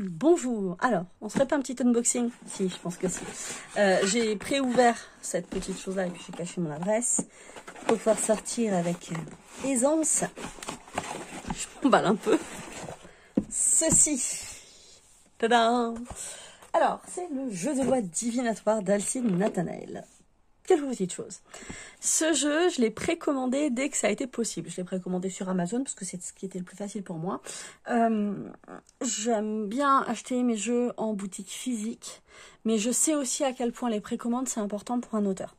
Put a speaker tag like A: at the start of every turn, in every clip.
A: Bonjour, alors on se fait pas un petit unboxing? Si, je pense que si. J'ai pré-ouvert cette petite chose là et puis j'ai caché mon adresse pour pouvoir sortir avec aisance. Je m'emballe un peu. Ceci, tadam. Alors c'est le jeu de loi divinatoire d'Alcide Nathanaël. Quelques petites choses. Ce jeu, je l'ai précommandé dès que ça a été possible. Je l'ai précommandé sur Amazon parce que c'est ce qui était le plus facile pour moi. J'aime bien acheter mes jeux en boutique physique, mais je sais aussi à quel point les précommandes, c'est important pour un auteur.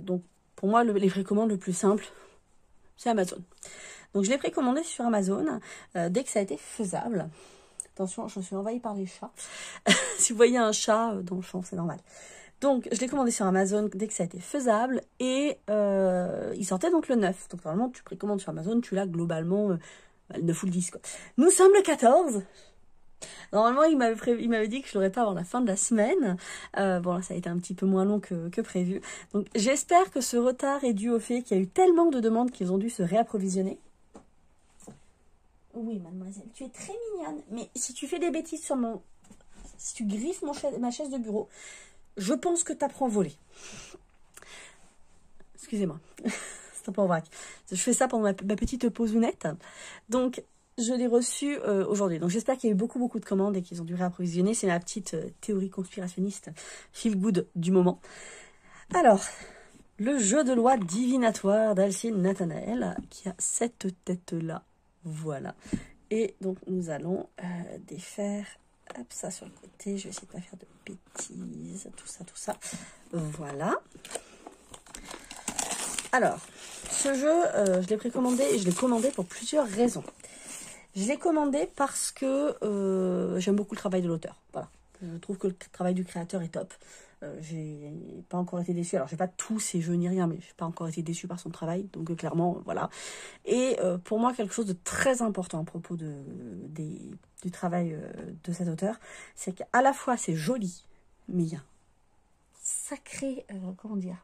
A: Donc, pour moi, les précommandes le plus simple, c'est Amazon. Donc, je l'ai précommandé sur Amazon dès que ça a été faisable. Attention, je suis envahie par les chats. Si vous voyez un chat dans le champ, c'est normal. Donc, je l'ai commandé sur Amazon dès que ça a été faisable et il sortait donc le 9. Donc, normalement, tu précommandes sur Amazon, tu l'as globalement le 9 ou le 10, quoi. Nous sommes le 14. Normalement, il m'avait dit que je l'aurais pas avant la fin de la semaine. Bon, là, ça a été un petit peu moins long que prévu. Donc, j'espère que ce retard est dû au fait qu'il y a eu tellement de demandes qu'ils ont dû se réapprovisionner. Oui, mademoiselle, tu es très mignonne. Mais si tu fais des bêtises sur mon... Si tu griffes ma chaise de bureau... Je pense que tu apprends à voler. Excusez-moi. C'est un peu en vrac. Je fais ça pendant ma petite pausounette. Donc, je l'ai reçu aujourd'hui. Donc, j'espère qu'il y a eu beaucoup de commandes et qu'ils ont dû réapprovisionner. C'est ma petite théorie conspirationniste feel good du moment. Alors, le jeu de loi divinatoire d'Alcide Nathanaël qui a cette tête-là. Voilà. Et donc, nous allons défaire... Hop, ça sur le côté, je vais essayer de ne pas faire de bêtises, tout ça. Voilà. Alors, ce jeu, je l'ai précommandé et je l'ai commandé pour plusieurs raisons. Je l'ai commandé parce que j'aime beaucoup le travail de l'auteur. Voilà. Je trouve que le travail du créateur est top. J'ai pas encore été déçue. Alors, j'ai pas tous ces jeux ni rien, mais j'ai pas encore été déçue par son travail. Donc, clairement, voilà. Et pour moi, quelque chose de très important à propos du travail de cet auteur, c'est qu'à la fois, c'est joli, mais il y a un sacré... comment dire,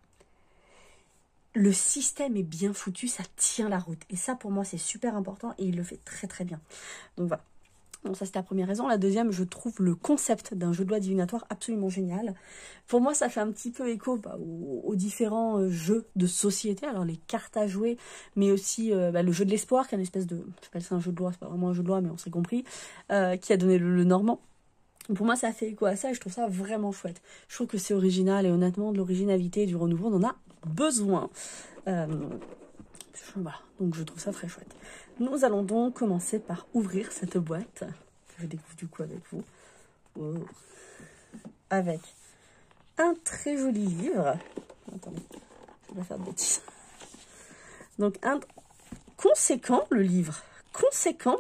A: le système est bien foutu, ça tient la route. Et ça, pour moi, c'est super important et il le fait très bien. Donc, voilà. Bon, ça, c'était la première raison. La deuxième, je trouve le concept d'un jeu de loi divinatoire absolument génial. Pour moi, ça fait un petit peu écho aux différents jeux de société. Alors, les cartes à jouer, mais aussi le jeu de l'espoir, qui est une espèce de... J'appelle ça un jeu de loi, c'est pas vraiment un jeu de loi, mais on s'est compris. Qui a donné le Normand. Pour moi, ça fait écho à ça et je trouve ça vraiment chouette. Je trouve que c'est original et honnêtement, de l'originalité et du renouveau, on en a besoin. Voilà, donc je trouve ça très chouette. Nous allons donc commencer par ouvrir cette boîte. Je découvre du coup avec vous. Wow. Avec un très joli livre. Attendez, je vais pas faire de bêtises. Donc un conséquent, le livre. Conséquent.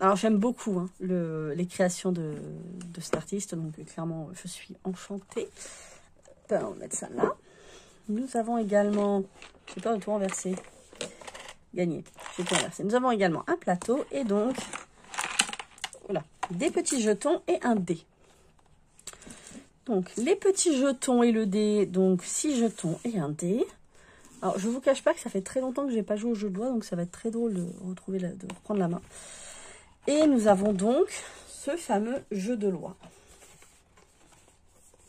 A: Alors j'aime beaucoup hein, les créations de cet artiste. Donc clairement, je suis enchantée. On va mettre ça là. Nous avons également... J'ai peur de tout renverser. Gagné. J'ai tout renversé. Nous avons également un plateau et donc... Voilà. Des petits jetons et un dé. Donc, les petits jetons et le dé. Donc, 6 jetons et un dé. Alors, je vous cache pas que ça fait très longtemps que je n'ai pas joué au jeu de loi. Donc, ça va être très drôle de reprendre la main. Et nous avons donc ce fameux jeu de loi.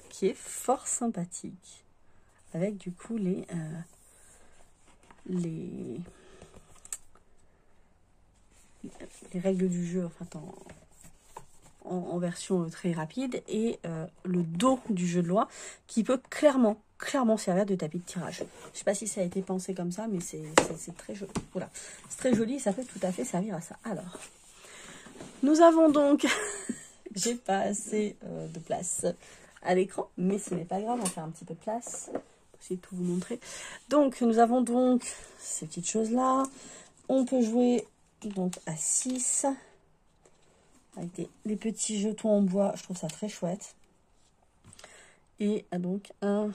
A: Qui est fort sympathique. Avec du coup les règles du jeu en version très rapide et le dos du jeu de loi qui peut clairement servir de tapis de tirage. Je ne sais pas si ça a été pensé comme ça, mais c'est très joli. Voilà, c'est très joli et ça peut tout à fait servir à ça. Alors, nous avons donc, j'ai pas assez de place à l'écran, mais ce n'est pas grave, on va faire un petit peu de place. Essayer de tout vous montrer. Donc, nous avons donc ces petites choses-là. On peut jouer donc à 6 avec des petits jetons en bois. Je trouve ça très chouette. Et donc un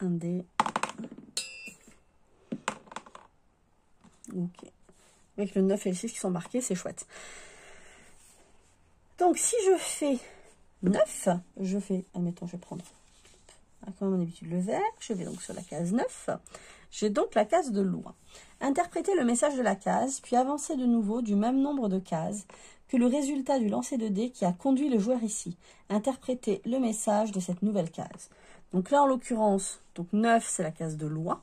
A: dé. Ok. Avec le 9 et le 6 qui sont marqués, c'est chouette. Donc, si je fais 9, admettons, je vais prendre... Comme mon habitude, le vert, je vais donc sur la case 9 J'ai donc la case de loi. Interprétez le message de la case, puis avancez de nouveau du même nombre de cases que le résultat du lancer de dés qui a conduit le joueur ici. Interprétez le message de cette nouvelle case. Donc là, en l'occurrence, donc 9, c'est la case de loi.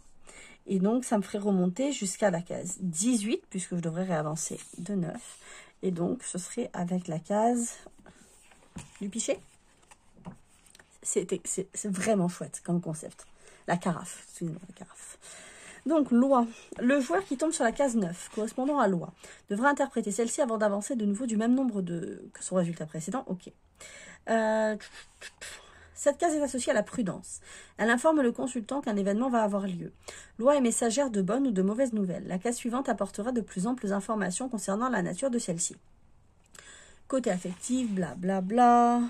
A: Et donc, ça me ferait remonter jusqu'à la case 18, puisque je devrais réavancer de 9. Et donc, ce serait avec la case du pichet. C'est vraiment chouette comme concept. La carafe, excusez-moi, la carafe. Donc, loi. Le joueur qui tombe sur la case 9, correspondant à loi, devra interpréter celle-ci avant d'avancer de nouveau du même nombre que son résultat précédent. Ok. Cette case est associée à la prudence. Elle informe le consultant qu'un événement va avoir lieu. Loi est messagère de bonnes ou de mauvaises nouvelles. La case suivante apportera de plus amples informations concernant la nature de celle-ci. Côté affectif, blablabla.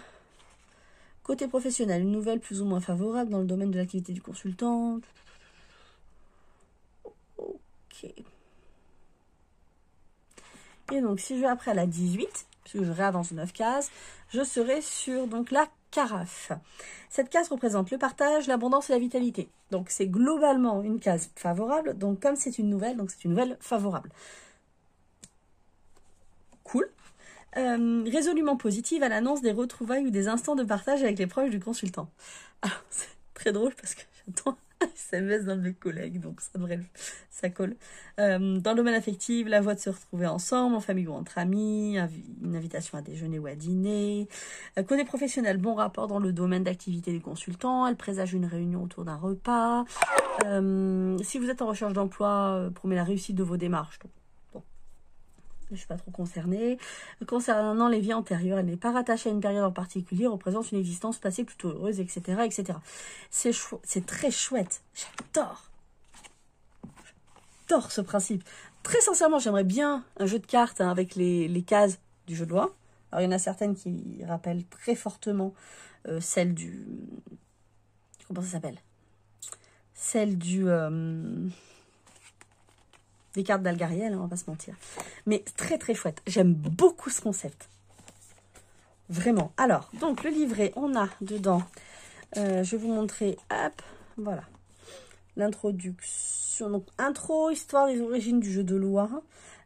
A: Côté professionnel, une nouvelle plus ou moins favorable dans le domaine de l'activité du consultant. Ok. Et donc, si je vais après à la 18, puisque je réavance 9 cases, je serai sur donc la carafe. Cette case représente le partage, l'abondance et la vitalité. Donc, c'est globalement une case favorable. Donc, comme c'est une nouvelle, donc c'est une nouvelle favorable. Cool. Résolument positive à l'annonce des retrouvailles ou des instants de partage avec les proches du consultant. Alors, c'est très drôle parce que j'attends un SMS d'un de mes collègues, donc ça colle. Dans le domaine affectif, la voie de se retrouver ensemble, en famille ou entre amis, une invitation à déjeuner ou à dîner. Côté professionnel, bon rapport dans le domaine d'activité du consultant, elle présage une réunion autour d'un repas. Si vous êtes en recherche d'emploi, promet la réussite de vos démarches. Donc, je ne suis pas trop concernée. Concernant les vies antérieures, elle n'est pas rattachée à une période en particulier, représente une existence passée plutôt heureuse, etc. etc. C'est très chouette. J'adore ce principe. Très sincèrement, j'aimerais bien un jeu de cartes avec les cases du jeu de loi. Alors, il y en a certaines qui rappellent très fortement celle du... Comment ça s'appelle? Celle du... des cartes d'Algariel, on va pas se mentir. Mais très très chouette. J'aime beaucoup ce concept. Vraiment. Alors, donc le livret, on a dedans, je vais vous montrer, hop, voilà. L'introduction, donc intro, histoire des origines du jeu de loi,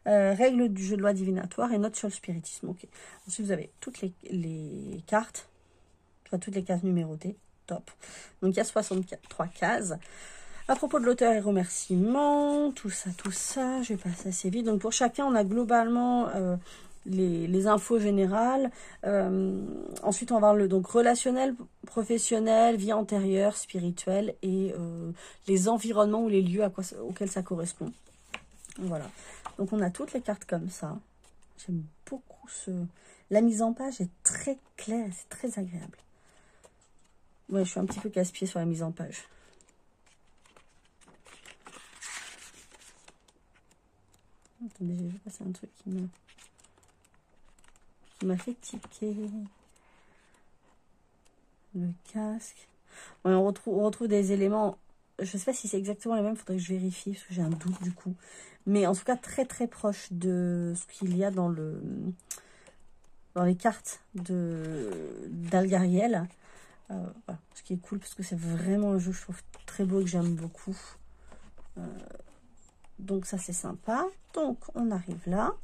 A: règles du jeu de loi divinatoire et notes sur le spiritisme. Ok. Ensuite, vous avez toutes les cartes, enfin toutes les cases numérotées, top. Donc il y a 63 cases. À propos de l'auteur et remerciements, tout ça, je vais passer assez vite. Donc pour chacun, on a globalement les infos générales. Ensuite, on va voir le donc relationnel, professionnel, vie antérieure, spirituelle et les environnements ou les lieux auxquels ça correspond. Voilà. Donc on a toutes les cartes comme ça. J'aime beaucoup la mise en page est très claire, c'est très agréable. Ouais, je suis un petit peu casse-pied sur la mise en page. Attendez, j'ai vu passer un truc qui m'a fait tiquer. Le casque. Ouais, on retrouve des éléments. Je sais pas si c'est exactement les mêmes, il faudrait que je vérifie, parce que j'ai un doute du coup. Mais en tout cas, très très proche de ce qu'il y a dans les cartes d'Algariel. Voilà, ce qui est cool, parce que c'est vraiment un jeu que je trouve très beau et que j'aime beaucoup. Donc ça c'est sympa. Donc on arrive là.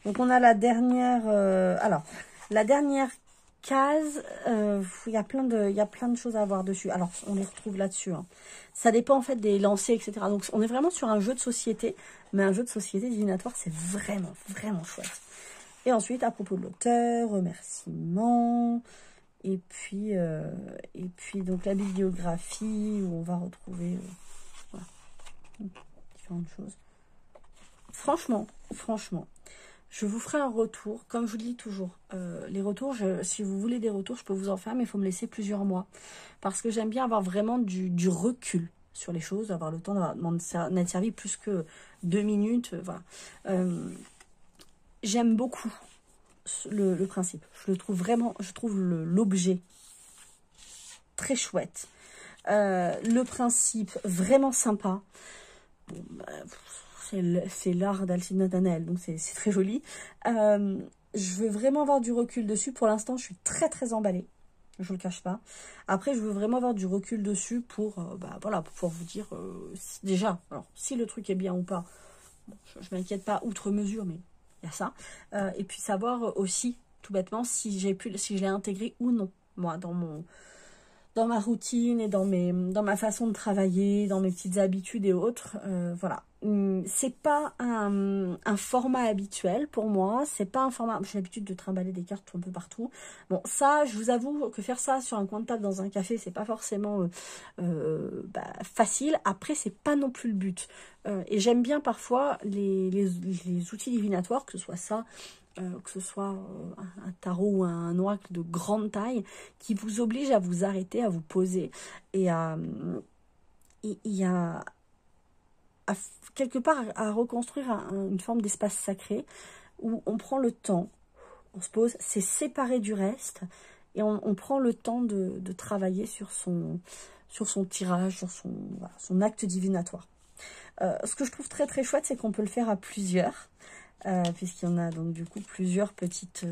A: Donc on a la dernière. Alors la dernière case, il y a plein de choses à voir dessus. Alors on les retrouve là-dessus. Hein. Ça dépend en fait des lancers, etc. Donc on est vraiment sur un jeu de société, mais un jeu de société divinatoire, c'est vraiment vraiment chouette. Et ensuite à propos de l'auteur, remerciements. Et puis donc la bibliographie où on va retrouver voilà, différentes choses. Franchement, je vous ferai un retour. Comme je vous le dis toujours, les retours, si vous voulez des retours, je peux vous en faire, mais il faut me laisser plusieurs mois. Parce que j'aime bien avoir vraiment du recul sur les choses, avoir le temps d'être servi plus que 2 minutes. Voilà. J'aime beaucoup le principe. Je trouve l'objet très chouette. Le principe vraiment sympa. Bon, bah, c'est l'art d'Alcide Nathanaël, donc c'est très joli. Je veux vraiment avoir du recul dessus. Pour l'instant, je suis très très emballée. je le cache pas. Après, je veux vraiment avoir du recul dessus pour, voilà, pour pouvoir vous dire, déjà, alors, si le truc est bien ou pas, bon, je m'inquiète pas outre mesure, mais il y a ça. Et puis savoir aussi, tout bêtement, si je l'ai intégré ou non, moi, dans ma routine et dans ma façon de travailler, dans mes petites habitudes et autres. Voilà. C'est pas un format habituel pour moi. C'est pas un format... J'ai l'habitude de trimballer des cartes un peu partout. Bon, ça, je vous avoue que faire ça sur un coin de table dans un café, c'est pas forcément facile. Après, c'est pas non plus le but. Et j'aime bien parfois les outils divinatoires, que ce soit ça, que ce soit un tarot ou un oracle de grande taille, qui vous oblige à vous arrêter, à vous poser et à quelque part à reconstruire une forme d'espace sacré où on prend le temps, on se pose, c'est séparé du reste et on prend le temps de travailler sur son tirage, sur son acte divinatoire. Ce que je trouve très très chouette, c'est qu'on peut le faire à plusieurs. Puisqu'il y en a donc du coup plusieurs petites...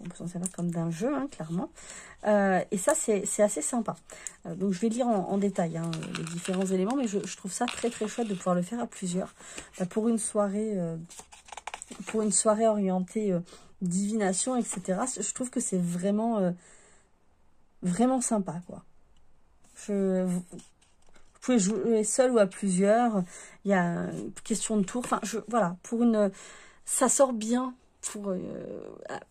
A: on peut s'en servir comme d'un jeu, hein, clairement. Et ça, c'est assez sympa. Donc je vais lire en détail les différents éléments, mais je trouve ça très très chouette de pouvoir le faire à plusieurs. Pour une soirée orientée divination, etc. Je trouve que c'est vraiment, vraiment sympa, quoi. Vous pouvez jouer seul ou à plusieurs. Il y a une question de tour. Enfin, voilà, ça sort bien pour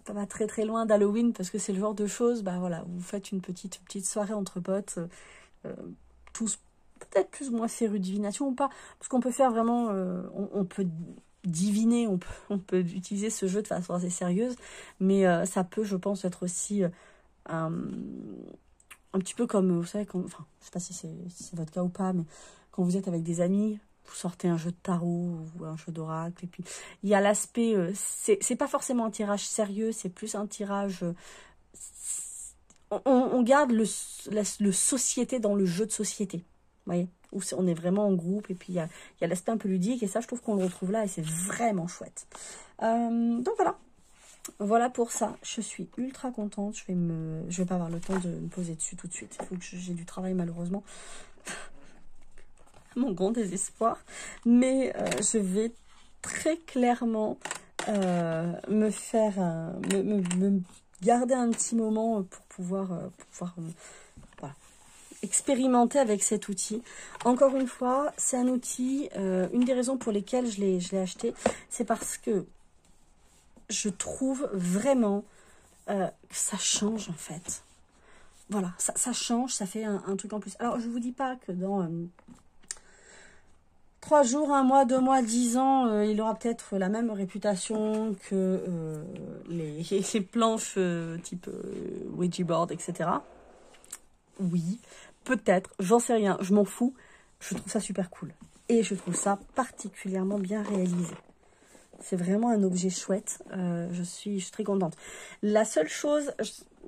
A: pas très très loin d'Halloween parce que c'est le genre de choses. Bah voilà, vous faites une petite soirée entre potes, tous peut-être plus ou moins férus de divination ou pas, parce qu'on peut faire vraiment, on peut diviner, on peut utiliser ce jeu de façon assez sérieuse, mais ça peut, je pense, être aussi un petit peu comme, vous savez, enfin, je sais pas si c'est votre cas ou pas, mais quand vous êtes avec des amis, vous sortez un jeu de tarot ou un jeu d'oracle, et puis il y a l'aspect, c'est pas forcément un tirage sérieux, c'est plus un tirage, on garde le société dans le jeu de société, vous voyez, où on est vraiment en groupe, et puis il y a l'aspect un peu ludique, et ça, je trouve qu'on le retrouve là, et c'est vraiment chouette. Donc voilà. Voilà pour ça, je suis ultra contente, je vais pas avoir le temps de me poser dessus tout de suite, il faut que j'ai du travail malheureusement, mon grand désespoir, mais je vais très clairement me garder un petit moment pour pouvoir voilà, expérimenter avec cet outil. Encore une fois, c'est un outil, une des raisons pour lesquelles je l'ai acheté, c'est parce que je trouve vraiment que ça change en fait. Voilà, ça change, ça fait un truc en plus. Alors, je vous dis pas que dans 3 jours, 1 mois, 2 mois, 10 ans, il aura peut-être la même réputation que les planches type Ouija board, etc. Oui, peut-être, j'en sais rien, je m'en fous. Je trouve ça super cool. Et je trouve ça particulièrement bien réalisé. C'est vraiment un objet chouette. Je suis très contente. La seule chose,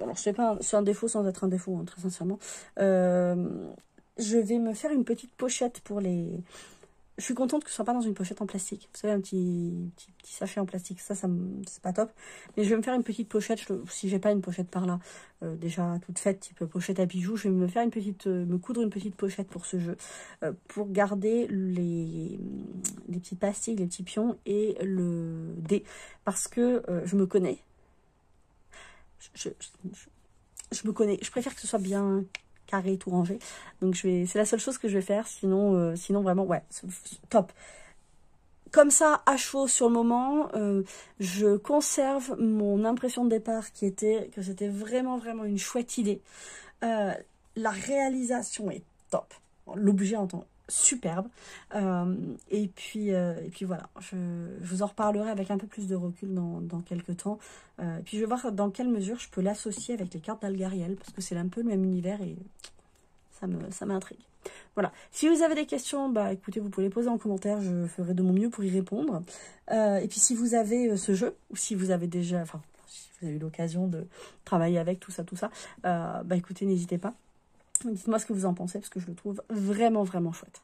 A: alors je sais pas, c'est un défaut sans être un défaut, hein, très sincèrement. Je vais me faire une petite pochette pour les... Je suis contente que ce soit pas dans une pochette en plastique. Vous savez, un petit sachet en plastique. Ça c'est pas top. Mais je vais me faire une petite pochette. Si j'ai pas une pochette par là, déjà toute faite, type pochette à bijoux, je vais me coudre une petite pochette pour ce jeu. Pour garder les petits pastilles, les petits pions et le dé. Parce que je me connais. Je me connais. Je préfère que ce soit bien carré, tout rangé. Donc c'est la seule chose que je vais faire. Sinon vraiment, ouais, top. Comme ça, à chaud sur le moment, je conserve mon impression de départ qui était que c'était vraiment, vraiment une chouette idée. La réalisation est top. L'objet en tant superbe. Et puis voilà, je vous en reparlerai avec un peu plus de recul dans quelques temps. Et puis je vais voir dans quelle mesure je peux l'associer avec les cartes d'Algariel, parce que c'est un peu le même univers et ça m'intrigue. Voilà. Si vous avez des questions, bah écoutez, vous pouvez les poser en commentaire, je ferai de mon mieux pour y répondre. Et puis si vous avez ce jeu, ou si vous avez déjà, enfin, si vous avez eu l'occasion de travailler avec tout ça, bah écoutez, n'hésitez pas. Dites-moi ce que vous en pensez, parce que je le trouve vraiment, vraiment chouette.